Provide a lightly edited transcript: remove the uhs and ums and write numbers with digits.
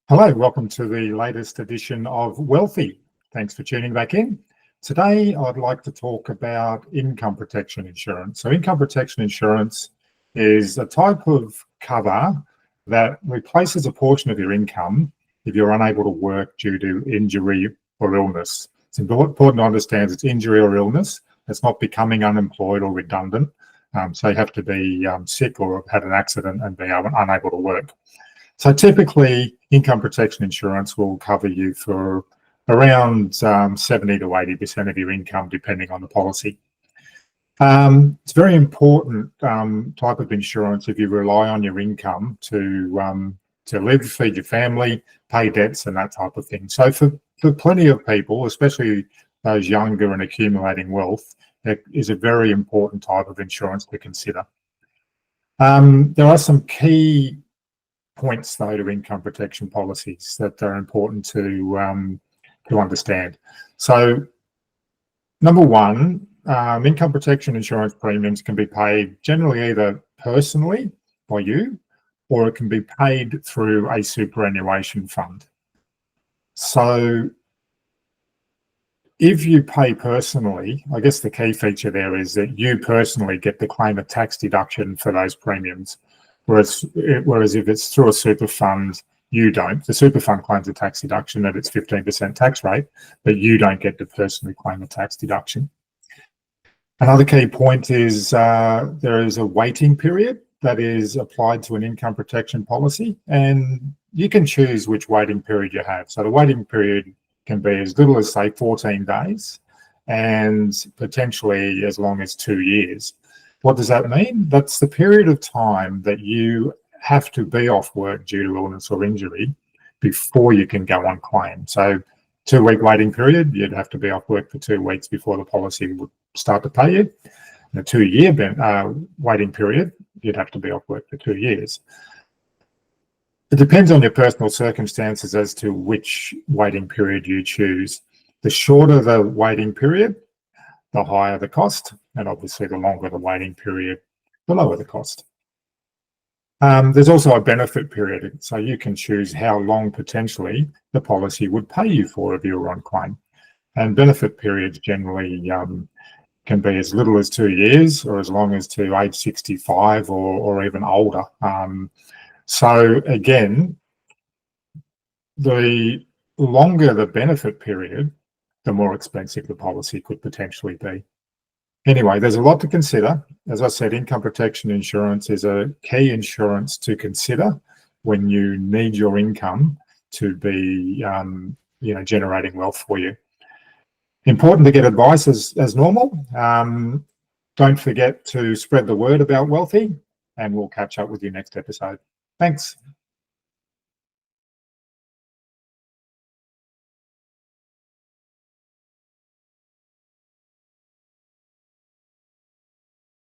Hello, welcome to the latest edition of Wealthy. Thanks for tuning back in. Today, I'd like to talk about income protection insurance. So income protection insurance is a type of cover that replaces a portion of your income if you're unable to work due to injury or illness. It's important to understand it's injury or illness. It's not becoming unemployed or redundant. So you have to be sick or have had an accident and be unable to work. So typically, income protection insurance will cover you for around 70 to 80% of your income, depending on the policy. It's a very important type of insurance if you rely on your income to live, feed your family, pay debts, and that type of thing. So for plenty of people, especially those younger and accumulating wealth, it is a very important type of insurance to consider. There are some key points, though, to income protection policies that are important to understand. So, number one, income protection insurance premiums can be paid generally either personally by you, or it can be paid through a superannuation fund. So, if you pay personally, I guess the key feature there is that you personally get to claim a tax deduction for those premiums. Whereas if it's through a super fund, you don't. The super fund claims a tax deduction at its 15% tax rate, but you don't get to personally claim a tax deduction. Another key point is there is a waiting period that is applied to an income protection policy, and you can choose which waiting period you have. So the waiting period can be as little as, say, 14 days and potentially as long as 2 years. What does that mean? That's the period of time that you have to be off work due to illness or injury before you can go on claim. So 2-week waiting period, you'd have to be off work for 2 weeks before the policy would start to pay you. In a 2-year waiting period, you'd have to be off work for 2 years. It depends on your personal circumstances as to which waiting period you choose. The shorter the waiting period, the higher the cost, and obviously the longer the waiting period, the lower the cost. There's also a benefit period, so you can choose how long potentially the policy would pay you for if you were on claim. And benefit periods generally can be as little as 2 years or as long as to age 65 or even older. So again, the longer the benefit period, the more expensive the policy could potentially be. Anyway, there's a lot to consider. As I said, income protection insurance is a key insurance to consider when you need your income to be generating wealth for you. Important to get advice as normal. Don't forget to spread the word about Wealthy, and we'll catch up with you next episode. Thanks.